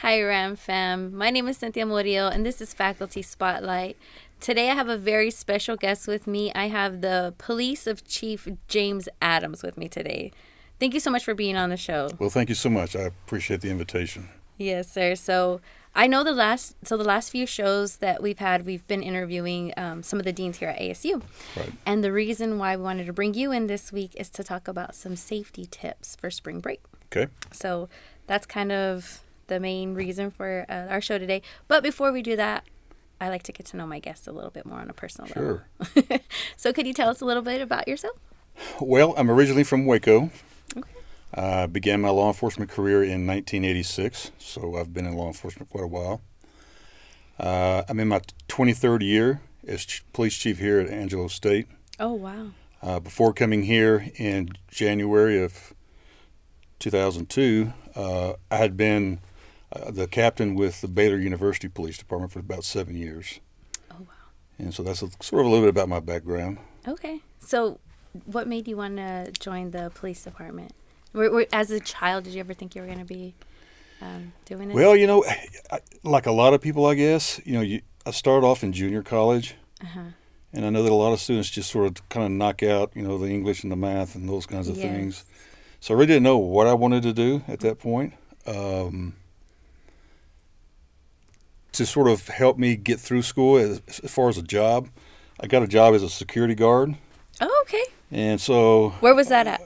Hi, Ram Fam. My name is Cynthia Murillo, and this is Faculty Spotlight. Today, I have a very special guest with me. I have the Police of Chief James Adams with me today. Thank you so much for being on the show. Well, thank you so much. I appreciate the invitation. Yes, sir. So I know the last few shows that we've had, we've been interviewing some of the deans here at ASU. Right. And the reason why we wanted to bring you in this week is to talk about some safety tips for spring break. Okay. So that's kind of the main reason for our show today. But before we do that, I like to get to know my guests a little bit more on a personal level. Sure. So could you tell us a little bit about yourself? Well, I'm originally from Waco. Okay. I began my law enforcement career in 1986, so I've been in law enforcement quite a while. I'm in my 23rd year as police chief here at Angelo State. Oh, wow. Before coming here in January of 2002, I had been the captain with the Baylor University Police Department for about 7 years. Oh, wow. And so that's sort of a little bit about my background. Okay. So what made you want to join the police department? As a child, did you ever think you were going to be doing this? Well, like a lot of people, I guess, I started off in junior college. Uh-huh. And I know that a lot of students just sort of kind of knock out, the English and the math and those kinds of Yes. things. So I really didn't know what I wanted to do at that point. To sort of help me get through school as far as a job, I got a job as a security guard. Oh, okay. And so Where was that at?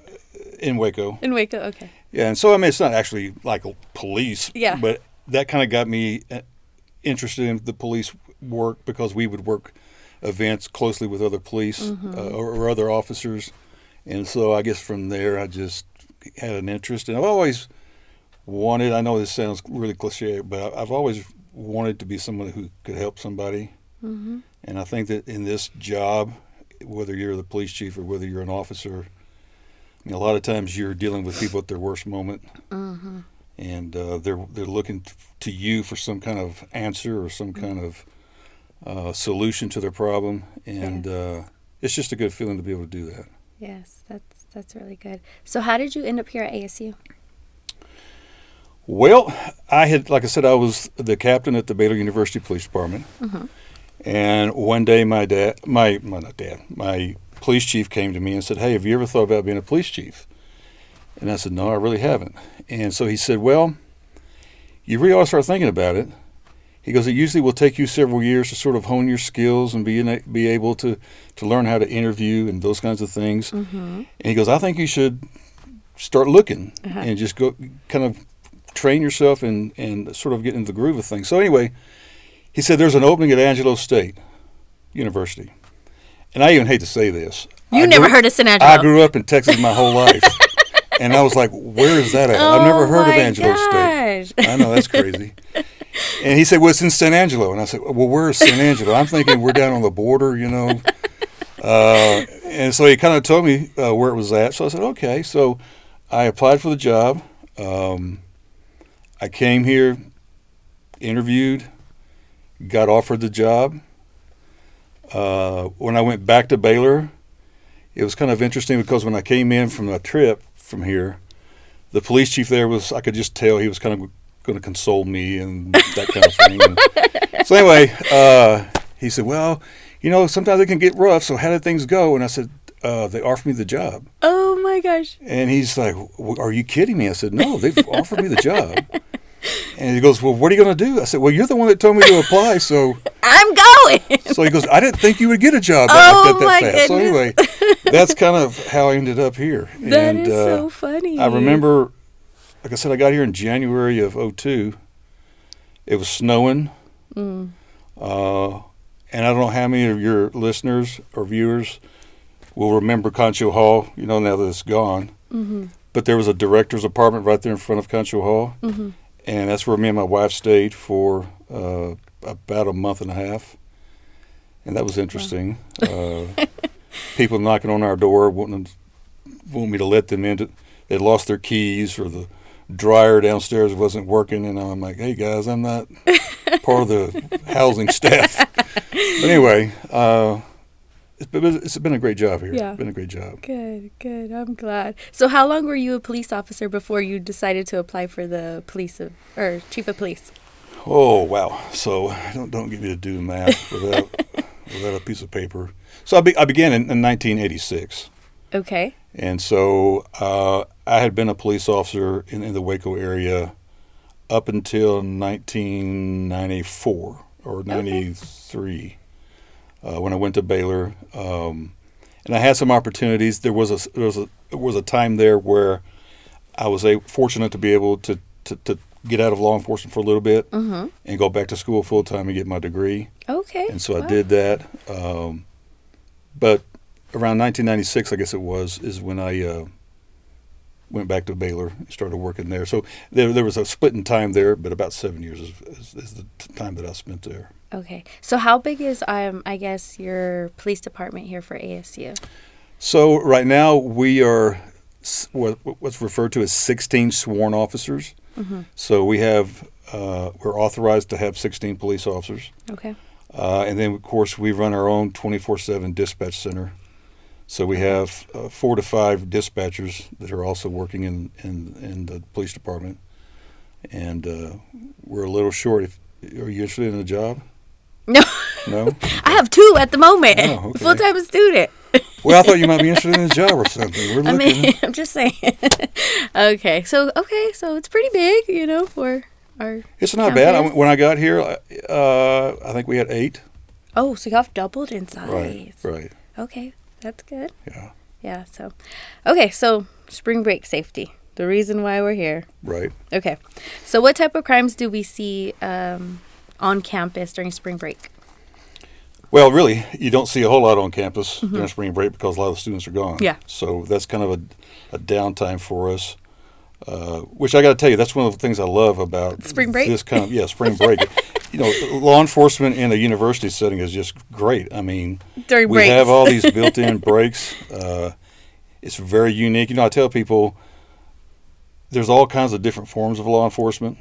in Waco. In Waco, okay. Yeah, and so, it's not actually like police, Yeah. but that kind of got me interested in the police work because we would work events closely with other police or other officers. And so I guess from there I just had an interest. And I've always wanted, I know this sounds really cliche, but I've always wanted to be someone who could help somebody. Mm-hmm. And I think that in this job, whether you're the police chief or whether you're an officer, a lot of times you're dealing with people at their worst moment. Mm-hmm. And they're looking to you for some kind of answer or some kind of solution to their problem, and it's just a good feeling to be able to do that. Yes, that's really good. So how did you end up here at ASU? Well, like I said, I was the captain at the Baylor University Police Department, and one day my police chief came to me and said, "Hey, have you ever thought about being a police chief?" And I said, "No, I really haven't." And so he said, "Well, you really ought to start thinking about it." He goes, "It usually will take you several years to sort of hone your skills and be able to learn how to interview and those kinds of things." Mm-hmm. And he goes, "I think you should start looking and just go kind of train yourself and sort of get into the groove of things." So anyway, he said, "There's an opening at Angelo State University." And I even hate to say this. You never heard of San Angelo. I grew up in Texas my whole life. And I was like, "Where is that at?" I've never heard of Angelo State. I know, that's crazy. And he said, "Well, it's in San Angelo." And I said, "Well, where is San Angelo?" I'm thinking we're down on the border, And so he kind of told me where it was at. So I said, okay. So I applied for the job. I came here, interviewed, got offered the job. When I went back to Baylor, it was kind of interesting because when I came in from a trip from here, the police chief there I could just tell he was kind of going to console me and that kind of thing. And so anyway, he said, "Well, sometimes it can get rough, so how did things go?" And I said, "They offered me the job." Oh, my gosh. And he's like, "Are you kidding me?" I said, "No, they've offered me the job." And he goes, "Well, what are you going to do?" I said, "Well, you're the one that told me to apply, so." I'm going. So he goes, "I didn't think you would get a job Oh, that my fast." goodness. So anyway, that's kind of how I ended up here. That is so funny. I remember, like I said, I got here in January of 2002. It was snowing. And I don't know how many of your listeners or viewers will remember Concho Hall, now that it's gone. Mm-hmm. But there was a director's apartment right there in front of Concho Hall. Mm-hmm. And that's where me and my wife stayed for about a month and a half. And that was interesting. Wow. People knocking on our door wanting me to let them in. They'd lost their keys, or the dryer downstairs wasn't working. And I'm like, "Hey, guys, I'm not part of the housing staff." But anyway, it's been a great job here. Yeah. It's been a great job. Good, good. I'm glad. So how long were you a police officer before you decided to apply for the chief of police? Oh, wow. So don't get me to do math without a piece of paper. So I began in 1986. Okay. And so I had been a police officer in the Waco area up until 1994 or 93 when I went to Baylor. And I had some opportunities. There was a time there where I was fortunate to be able to get out of law enforcement for a little bit and go back to school full time and get my degree. Okay. And so I did that. But around 1996, I guess it is when I went back to Baylor and started working there. So there was a split in time there, but about 7 years is the time that I spent there. Okay. So how big is, I guess, your police department here for ASU? So right now we are what's referred to as 16 sworn officers. So we have, we're authorized to have 16 police officers. Okay. And then, of course, we run our own 24/7 dispatch center. So we have 4 to 5 dispatchers that are also working in the police department. And we're a little short. Are you interested in a job? No. No? Okay. I have 2 at the moment. Oh, okay. Full-time student. Well, I thought you might be interested in a job or something. We're looking. I'm just saying. Okay, so it's pretty big, for our. It's not campus. bad. When I got here, I think we had 8. Oh, so you have doubled in size. Right. Okay, that's good. Yeah. Yeah. So spring break safety. The reason why we're here. Right. Okay. So what type of crimes do we see on campus during spring break? Well, really, you don't see a whole lot on campus during spring break because a lot of the students are gone. Yeah. So that's kind of a downtime for us, which I got to tell you, that's one of the things I love about spring break. Spring break. Law enforcement in a university setting is just great. I mean, during we breaks. have all these built-in breaks. It's very unique. I tell people there's all kinds of different forms of law enforcement.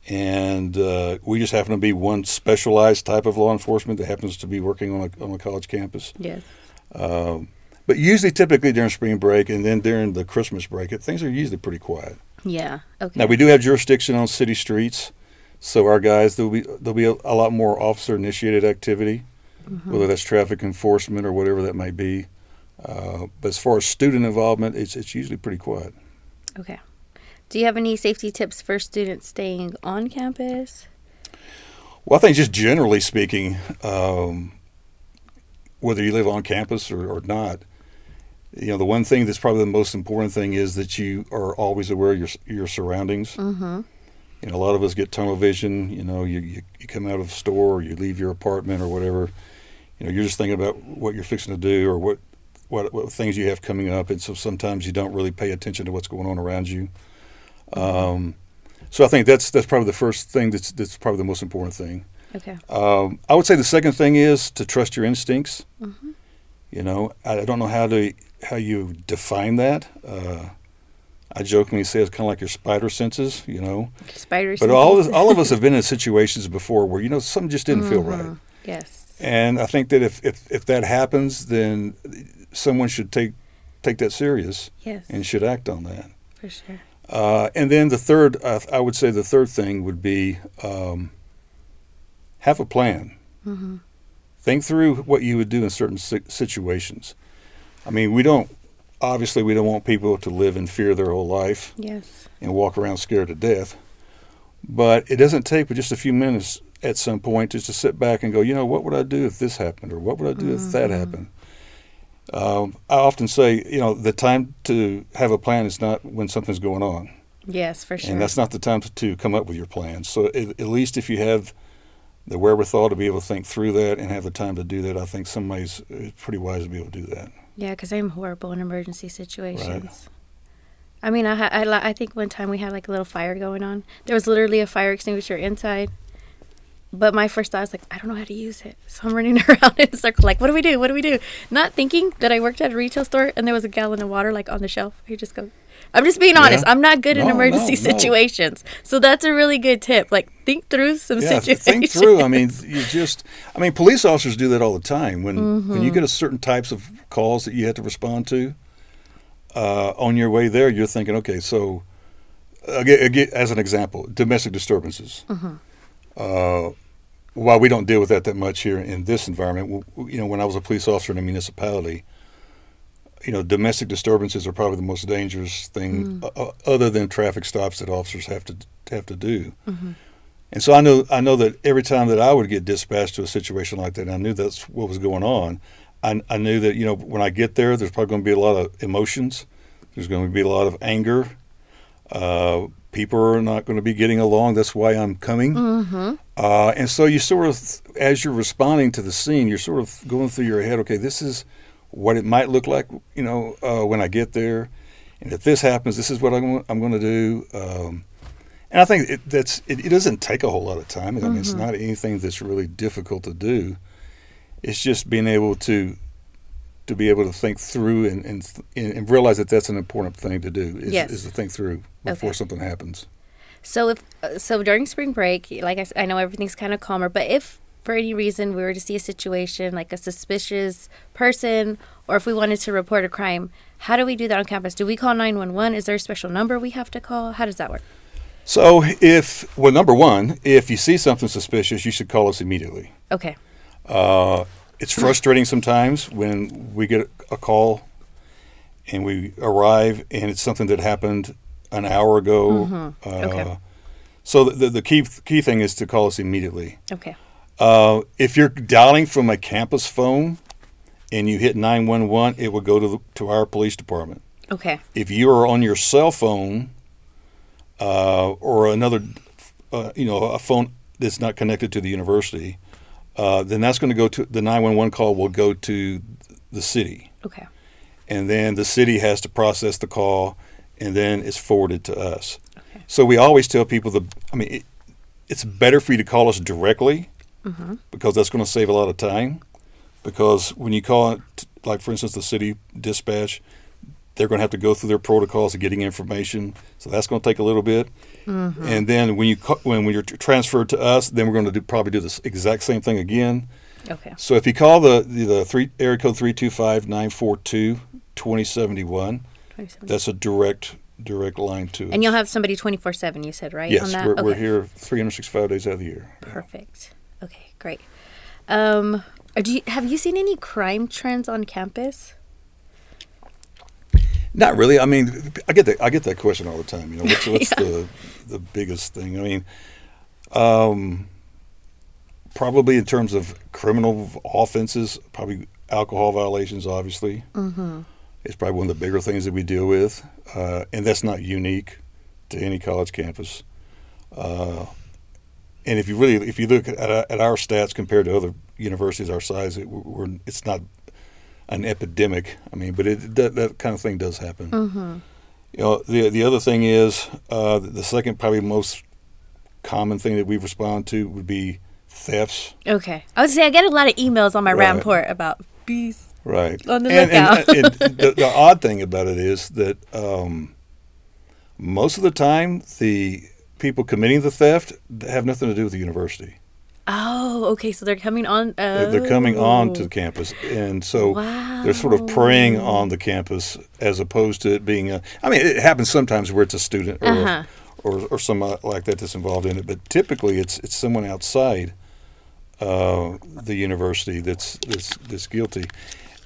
And we just happen to be one specialized type of law enforcement that happens to be working on a college campus. Yes. But typically during spring break and then during the Christmas break, things are usually pretty quiet. Yeah. Okay. Now we do have jurisdiction on city streets, so our guys there'll be a lot more officer initiated activity, whether that's traffic enforcement or whatever that might be. But as far as student involvement, it's usually pretty quiet. Okay. Do you have any safety tips for students staying on campus? Well, I think just generally speaking, whether you live on campus or not, the one thing that's probably the most important thing is that you are always aware of your surroundings. A lot of us get tunnel vision. You come out of the store or you leave your apartment or whatever. You're just thinking about what you're fixing to do or what things you have coming up, and so sometimes you don't really pay attention to what's going on around you. So I think that's probably the first thing that's probably the most important thing. Okay. I would say the second thing is to trust your instincts. I don't know how you define that. I jokingly say it's kind of like your spider senses, Spider senses. But all of us have been in situations before where something just didn't feel right. Yes. And I think that if that happens, then someone should take that serious. Yes. And should act on that. For sure. And then I would say the third thing would be have a plan. Think through what you would do in certain situations. I mean, we don't want people to live in fear their whole life. Yes. And walk around scared to death. But it doesn't take but just a few minutes at some point just to sit back and go, what would I do if this happened? Or what would I do if that happened? I often say, the time to have a plan is not when something's going on. Yes, for sure. And that's not the time to come up with your plan. So at least if you have the wherewithal to be able to think through that and have the time to do that, I think somebody's pretty wise to be able to do that. Yeah, because I'm horrible in emergency situations. Right. I mean, I think one time we had like a little fire going on. There was literally a fire extinguisher inside. But my first thought was like, I don't know how to use it. So I'm running around in a circle like, what do we do? What do we do? Not thinking that I worked at a retail store and there was a gallon of water like on the shelf. You just go. I'm just being honest. I'm not good in emergency situations. So that's a really good tip. Like, think through some Yeah, situations. think through. I mean, police officers do that all the time. When you get a certain types of calls that you have to respond to, on your way there, you're thinking, okay, so again, as an example, domestic disturbances. While we don't deal with that much here in this environment, when I was a police officer in a municipality, domestic disturbances are probably the most dangerous thing, other than traffic stops that officers have to do. And so I know that every time that I would get dispatched to a situation like that, and I knew that's what was going on. I knew that when I get there, there's probably going to be a lot of emotions. There's going to be a lot of anger. People are not going to be getting along. That's why I'm coming. And so you sort of, as you're responding to the scene, you're sort of going through your head, okay, this is what it might look like, when I get there. And if this happens, this is what I'm going to do. And I think it doesn't take a whole lot of time. I mean, it's not anything that's really difficult to do. It's just being able to be able to think through and realize that that's an important thing to do is to think through before something happens. So so during spring break, like I know everything's kind of calmer, but if for any reason we were to see a situation like a suspicious person, or if we wanted to report a crime, how do we do that on campus? Do we call 911? Is there a special number we have to call? How does that work? So number one, if you see something suspicious, you should call us immediately. Okay. It's frustrating sometimes when we get a call and we arrive and it's something that happened an hour ago. Okay. So the key thing is to call us immediately. Okay. If you're dialing from a campus phone and you hit 911, it will go to our police department. Okay. If you are on your cell phone or another, a phone that's not connected to the university, then that's going to go to the 911 call will go to the city. Okay. And then the city has to process the call, and then it's forwarded to us. Okay. So we always tell people it's better for you to call us directly because that's going to save a lot of time. Because when you call, like for instance, the city dispatch, they're going to have to go through their protocols of getting information, so that's going to take a little bit. And then when you're transferred to us, then we're going to probably do this exact same thing again. Okay. So if you call the area code 325-942-2071, that's a direct line to us. And you'll have somebody 24/7. You said, right? Yes, on that? we're here 365 days out of the year. Perfect. Okay, great. Have you seen any crime trends on campus? Not really. I mean, I get that question all the time. What's the biggest thing? I mean, probably in terms of criminal offenses, probably alcohol violations. Obviously, it's probably one of the bigger things that we deal with, and that's not unique to any college campus. And if you look at our stats compared to other universities our size, it's not an epidemic. I mean, but that kind of thing does happen. The other thing is the second probably most common thing that we respond to would be thefts. Okay, I would say I get a lot of emails on my Ramport about bees. Right. On the lookout. And the odd thing about it is that most of the time the people committing the theft have nothing to do with the university. Oh, okay. So they're coming on. They're coming on to the campus, and so they're sort of preying on the campus as opposed to it being it happens sometimes where it's a student or someone like that's involved in it, but typically it's someone outside the university that's guilty.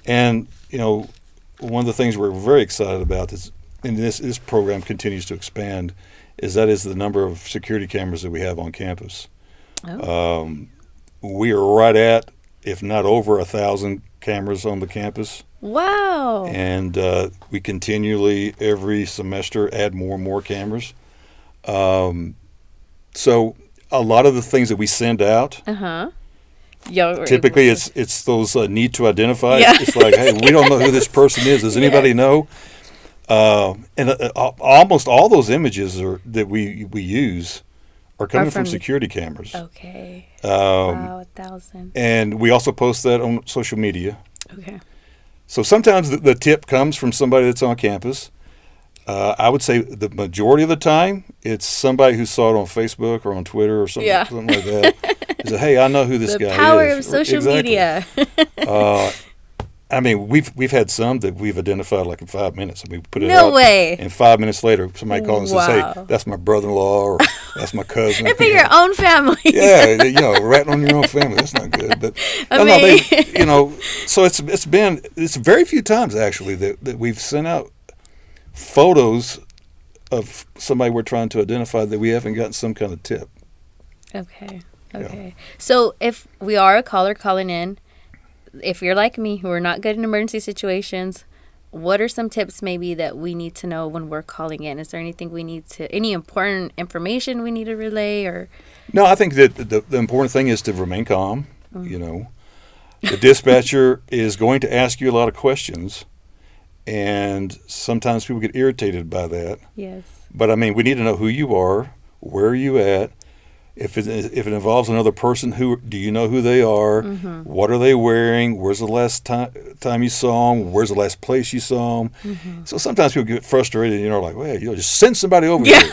And one of the things we're very excited about is, and this program continues to expand, is the number of security cameras that we have on campus. We are right at, if not over, 1,000 cameras on the campus. Wow! And we continually, every semester, add more and more cameras. So a lot of the things that we send out, typically it's those need to identify. Yeah. It's like, hey, we don't know who this person is. Does anybody know? And almost all those images that we use are coming from security cameras. Okay. Wow, 1,000. And we also post that on social media. Okay. So sometimes the tip comes from somebody that's on campus. I would say the majority of the time, it's somebody who saw it on Facebook or on Twitter or something, something like that. He said, "Hey, I know who this guy is." The power of social media. I mean, we've had some that we've identified like in 5 minutes, and we put it No out. way. And 5 minutes later, somebody calls and says, "Hey, that's my brother-in-law," or "That's my cousin." It'd be your own family. Yeah, ratting on your own family. That's not good. But so it's very few times actually that we've sent out photos of somebody we're trying to identify that we haven't gotten some kind of tip. Okay. Yeah. So if we are a caller calling in, if you're like me, who are not good in emergency situations, what are some tips maybe that we need to know when we're calling in? Is there anything any important information we need to relay, or? No, I think that the important thing is to remain calm. The dispatcher is going to ask you a lot of questions, and sometimes people get irritated by that. Yes. But I mean, we need to know who you are, where are you at. If it involves another person, do you know who they are? Mm-hmm. What are they wearing? Where's the last time you saw them? Where's the last place you saw them? Mm-hmm. So sometimes people get frustrated, like, well, just send somebody over here,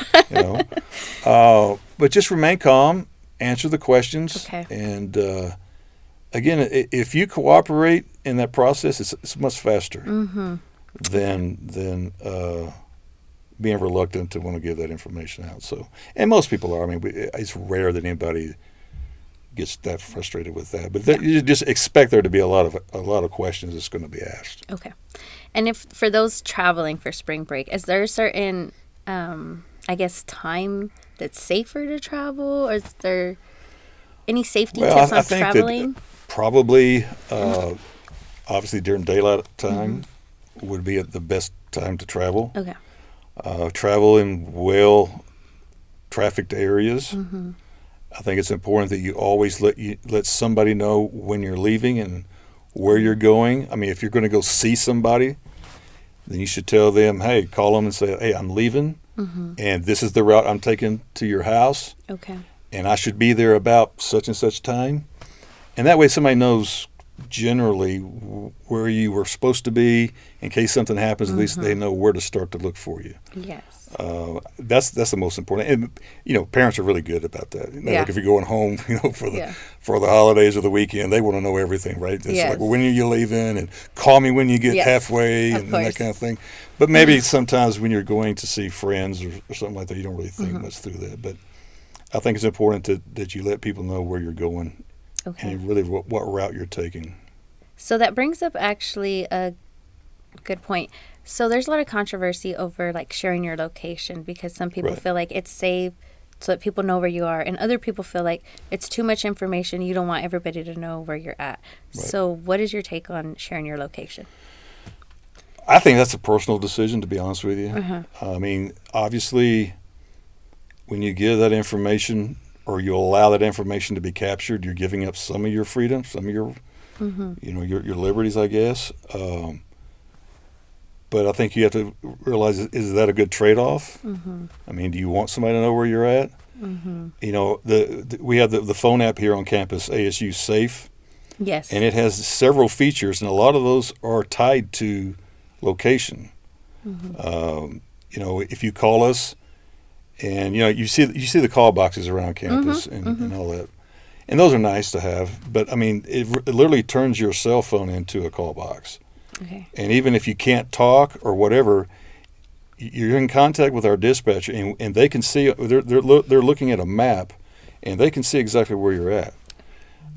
But just remain calm, answer the questions, and again, if you cooperate in that process, it's much faster than being reluctant to want to give that information out. So, and most people are. I mean, it's rare that anybody gets that frustrated with that. But you just expect there to be a lot of questions that's going to be asked. Okay. And if for those traveling for spring break, is there a certain, time that's safer to travel, or is there any safety tips on traveling? That probably, obviously during daylight time would be the best time to travel. Okay. Travel in well-trafficked areas. Mm-hmm. I think it's important that you always let somebody know when you're leaving and where you're going. I mean, if you're going to go see somebody, then you should tell them, hey, call them and say, hey, I'm leaving, and this is the route I'm taking to your house. Okay. And I should be there about such and such time. And that way somebody knows generally where you were supposed to be in case something happens. At least they know where to start to look for you. Yes. That's the most important. And parents are really good about that. Like if you're going home, for the holidays or the weekend, they want to know everything, right? It's like, well, when are you leaving? And call me when you get halfway and that kind of thing. But maybe sometimes when you're going to see friends or something like that, you don't really think much through that. But I think it's important that you let people know where you're going. Okay. And really what route you're taking. So that brings up actually a good point. So there's a lot of controversy over sharing your location, because some people feel like it's safe so that people know where you are, and other people feel like it's too much information. You don't want everybody to know where you're at. Right. So what is your take on sharing your location? I think that's a personal decision, to be honest with you. I mean, obviously, when you give that information, or you allow that information to be captured, you're giving up some of your freedom, some of your, your liberties, I guess. But I think you have to realize, is that a good trade-off? I mean, do you want somebody to know where you're at? We have the phone app here on campus, ASU Safe. Yes. And it has several features, and a lot of those are tied to location. If you call us, and you see the call boxes around campus and all that, and those are nice to have. But I mean, it literally turns your cell phone into a call box. Okay. And even if you can't talk or whatever, you're in contact with our dispatcher, and they can see. They're looking at a map, and they can see exactly where you're at.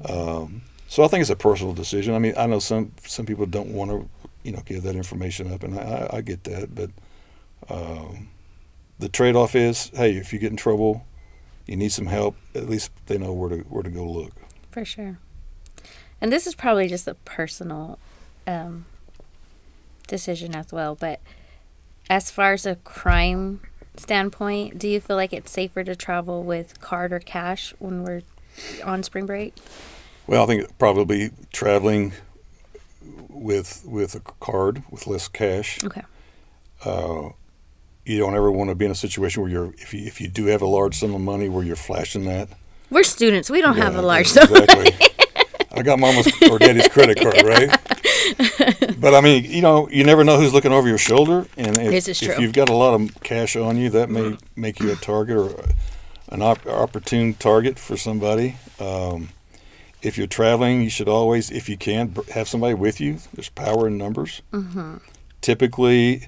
So I think it's a personal decision. I mean, I know some people don't want to give that information up, and I get that, but. The trade-off is, hey, if you get in trouble, you need some help, at least they know where to go look. For sure. And this is probably just a personal decision as well, but as far as a crime standpoint, do you feel like it's safer to travel with card or cash when we're on spring break? Well, I think probably traveling with a card with less cash. Okay. You don't ever want to be in a situation where if you do have a large sum of money, where you're flashing that. We're students. We don't have a large sum of money. I got mama's or daddy's credit card, right? But I mean, you never know who's looking over your shoulder, and This is true. if you've got a lot of cash on you, that may make you a target or an opportune target for somebody. If you're traveling, you should always, if you can, have somebody with you. There's power in numbers. Mm-hmm. Typically,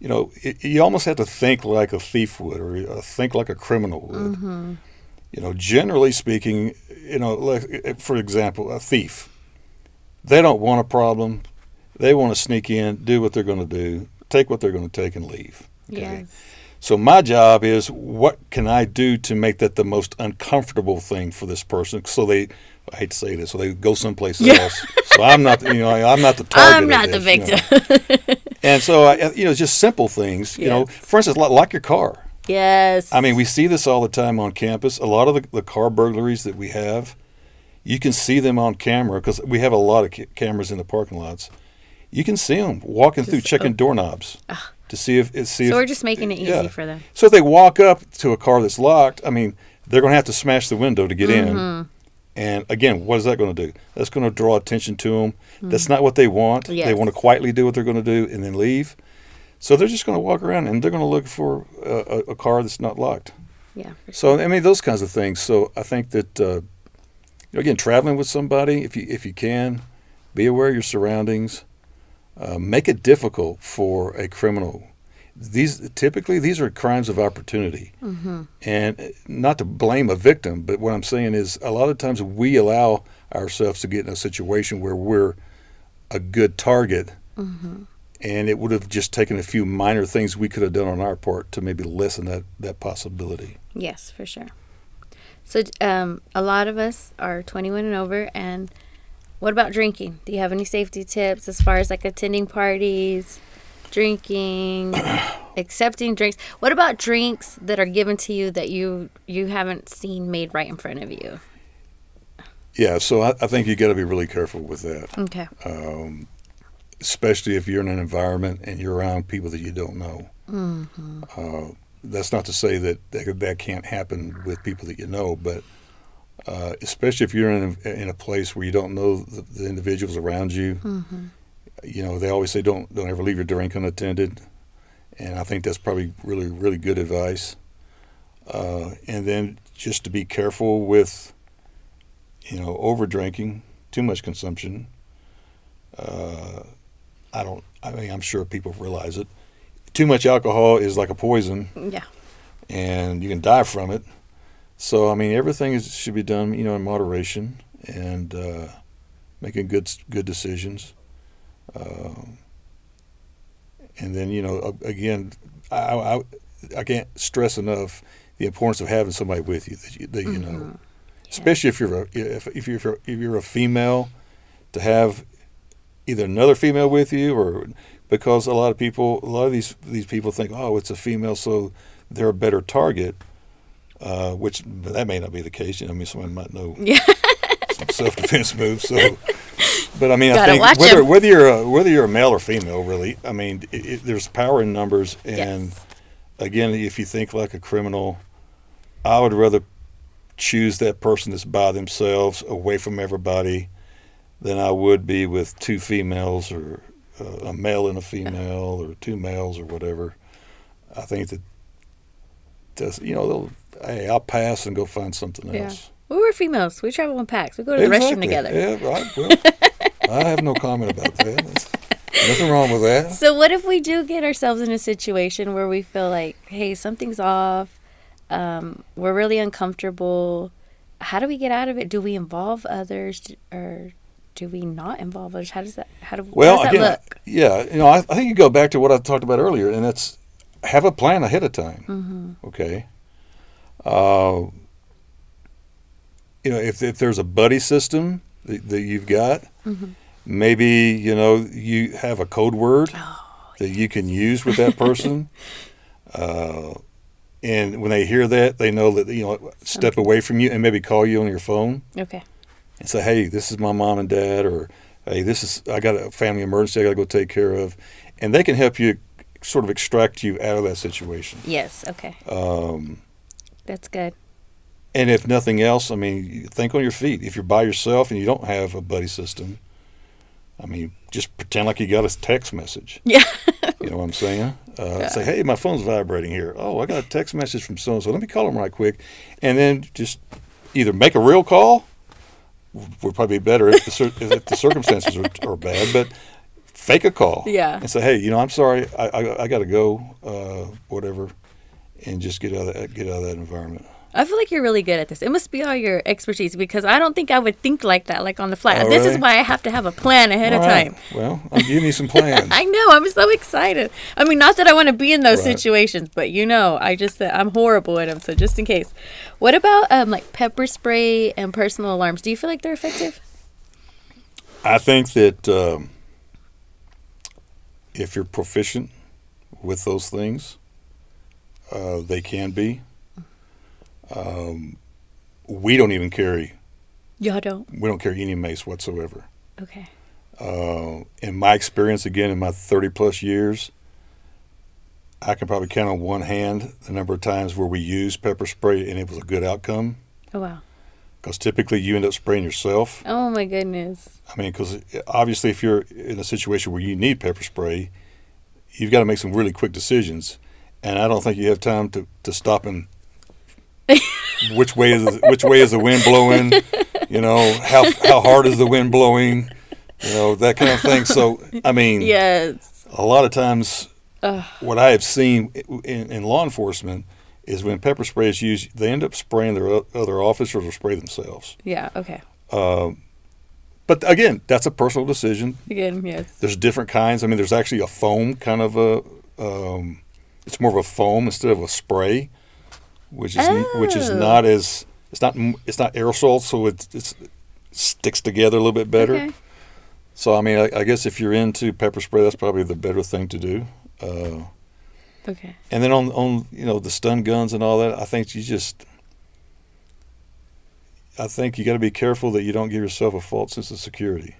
you almost have to think like a thief would, or think like a criminal would. Mm-hmm. Generally speaking, like, for example, a thief. They don't want a problem. They want to sneak in, do what they're going to do, take what they're going to take, and leave. Okay? Yes. So my job is, what can I do to make that the most uncomfortable thing for this person? I hate to say this, so they go someplace else. So I'm not, I'm not the target. I'm not the victim. And so, just simple things. Yes. For instance, like your car. Yes. I mean, we see this all the time on campus. A lot of the car burglaries that we have, you can see them on camera because we have a lot of cameras in the parking lots. You can see them walking through, checking doorknobs to see if. So we're just making it easy for them. So if they walk up to a car that's locked, I mean, they're going to have to smash the window to get in. And again, what is that going to do? That's going to draw attention to them. That's not what they want. Yes. They want to quietly do what they're going to do and then leave. So they're just going to walk around and they're going to look for a car that's not locked. Yeah. So I mean, those kinds of things. So I think that again, traveling with somebody, if you can, be aware of your surroundings. Make it difficult for a criminal. These are crimes of opportunity, and not to blame a victim, but what I'm saying is a lot of times we allow ourselves to get in a situation where we're a good target, and it would have just taken a few minor things we could have done on our part to maybe lessen that possibility. Yes, for sure. So a lot of us are 21 and over, and what about drinking? Do you have any safety tips as far as like attending parties, drinking, accepting drinks? What about drinks that are given to you that you haven't seen made right in front of you? Yeah, so I think you got to be really careful with that. Okay. Especially if you're in an environment and you're around people that you don't know. That's not to say that can't happen with people that you know, but especially if you're in a place where you don't know the individuals around you. They always say don't ever leave your drink unattended, and I think that's probably really, really good advice. And then just to be careful with over drinking, too much consumption. I'm sure people realize it. Too much alcohol is like a poison. Yeah. And you can die from it. So, I mean, everything should be done, in moderation and making good decisions. And then, again, I can't stress enough the importance of having somebody with you that you know, especially if you're a female, to have either another female with you, or because a lot of these people think, oh, it's a female, so they're a better target. Which that may not be the case. Someone might know some self-defense moves. So, but I mean, I think whether you're a male or female, really, I mean, there's power in numbers. And again, if you think like a criminal, I would rather choose that person that's by themselves, away from everybody, than I would be with two females or a male and a female or two males or whatever. I think hey, I'll pass and go find something else. Well, we're females. We travel in packs. We go to the restroom together. Yeah, right. Well, I have no comment about that. Nothing wrong with that. So what if we do get ourselves in a situation where we feel like, hey, something's off, we're really uncomfortable. How do we get out of it? Do we involve others, or do we not involve others? How does that look? Yeah, I think you go back to what I talked about earlier, and that's have a plan ahead of time. Okay. If there's a buddy system that you've got, maybe you have a code word that you can use with that person, and when they hear that, they know that step away from you and maybe call you on your phone. Okay. And say, hey, this is my mom and dad, or hey, I got a family emergency I got to go take care of, and they can help you sort of extract you out of that situation. Yes. Okay. That's good. And if nothing else, think on your feet. If you're by yourself and you don't have a buddy system, I mean, just pretend like you got a text message. Yeah. You know what I'm saying? Say, hey, my phone's vibrating here. Oh, I got a text message from so-and-so. Let me call them right quick. And then just either make a real call, would probably be better if the circumstances are bad, but fake a call. Yeah. And say, hey, you know, I'm sorry, I got to go, whatever, and just get out of that environment. I feel like you're really good at this. It must be all your expertise, because I don't think I would think like that, like on the fly. Oh, this really? is why I have to have a plan ahead of time. Well, I'm giving you some plans. I know. I'm so excited. I mean, not that I want to be in those Right. situations, but I'm horrible at them. So just in case. What about like pepper spray and personal alarms? Do you feel like they're effective? I think that if you're proficient with those things, they can be. We don't even carry. Y'all don't? We don't carry any mace whatsoever. Okay. In my experience, again, in my 30-plus years, I can probably count on one hand the number of times where we used pepper spray and it was a good outcome. Oh, wow. Because typically you end up spraying yourself. Oh, my goodness. I mean, because obviously if you're in a situation where you need pepper spray, you've got to make some really quick decisions. And I don't think you have time to stop and which way is the wind blowing? You know, how hard is the wind blowing? You know, that kind of thing. So, I mean, Yes. a lot of times what I have seen in law enforcement is when pepper spray is used, they end up spraying their other officers or spray themselves. Yeah, okay. But again, that's a personal decision. Again, yes. There's different kinds. I mean, there's actually a foam kind of it's more of a foam instead of a spray, which is not as it's not aerosol, so it sticks together a little bit better. Okay. So I mean, I guess if you're into pepper spray, that's probably the better thing to do. Okay. And then on the stun guns and all that, I think you got to be careful that you don't give yourself a false sense of security.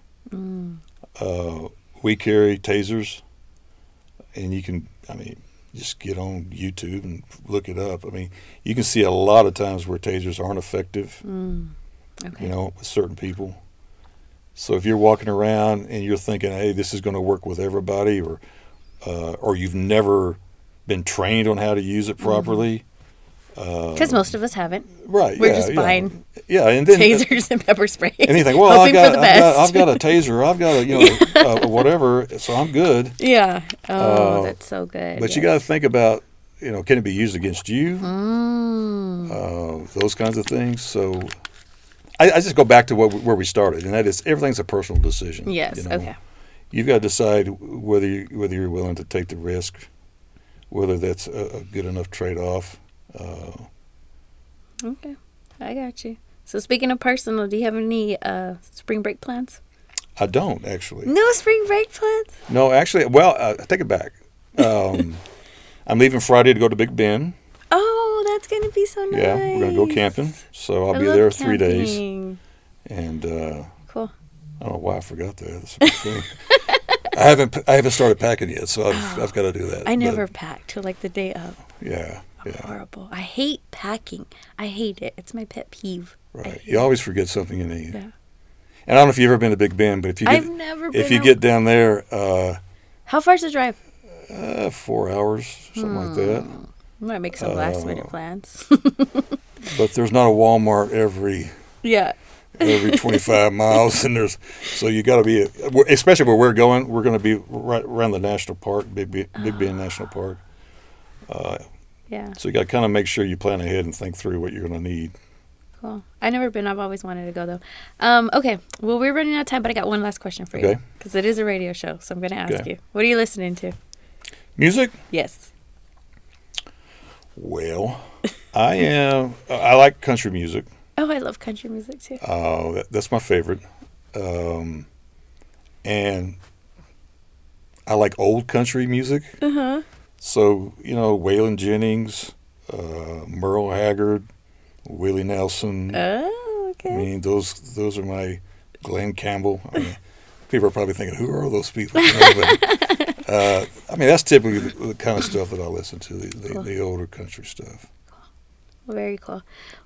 We carry tasers, and you can, just get on YouTube and look it up. I mean, you can see a lot of times where tasers aren't effective, Okay. with certain people. So if you're walking around and you're thinking, hey, this is going to work with everybody, or you've never been trained on how to use it properly. Because most of us haven't. Right. We're just buying and then tasers and pepper spray. anything. Well, hoping for the best. I've got a taser. I've got a whatever. So I'm good. Yeah. Oh, that's so good. But you got to think about, can it be used against you? Those kinds of things. So I just go back to where we started, and that is everything's a personal decision. Yes. Okay. You've got to decide whether you're willing to take the risk, whether that's a good enough trade-off. Okay. I got you. So speaking of personal, do you have any spring break plans? I don't, actually. No spring break plans? No, actually, well, I take it back. I'm leaving Friday to go to Big Bend. Oh, that's going to be so nice. Yeah, we're going to go camping. So I'll be love there camping. 3 days. And Cool. I don't know why I forgot that. That's a big thing. I haven't started packing yet, so I've got to do that. I never pack till like the day of. Yeah. Horrible. I hate packing. I hate it. It's my pet peeve. Right. You always forget something you need. Yeah. And I don't know if you've ever been to Big Bend, but I've never been. if you get down there, How far's the drive? 4 hours, something like that. I might make some last minute plans. But there's not a Walmart every Yeah. 25 miles, and so you got to be, especially where we're going. We're going to be right around the national park, Big Bend National Park. Yeah. So you got to kind of make sure you plan ahead and think through what you're going to need. Cool. I've never been. I've always wanted to go though. Okay. Well, we're running out of time, but I got one last question for you. Okay. Because it is a radio show, so I'm going to ask Okay. you. What are you listening to? Music? Yes. Well, I like country music. Oh, I love country music too. That's my favorite. And I like old country music. Uh-huh. So, Waylon Jennings, Merle Haggard, Willie Nelson. Oh, okay. I mean, those are my Glenn Campbell. I mean, people are probably thinking, who are those people? But, that's typically the kind of stuff that I listen to, the older country stuff. Very cool.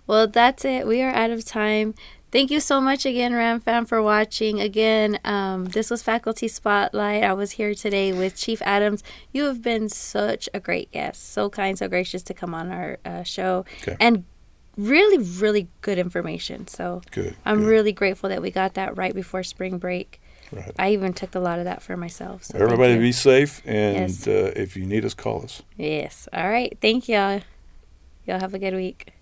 Well, that's it. We are out of time. Thank you so much again, Ram Fam, for watching. Again, this was Faculty Spotlight. I was here today with Chief Adams. You have been such a great guest. So kind, so gracious to come on our show. Okay. And really, really good information. So I'm really grateful that we got that right before spring break. Right. I even took a lot of that for myself. So everybody be safe, and yes. If you need us, call us. Yes. All right. Thank y'all. Y'all have a good week.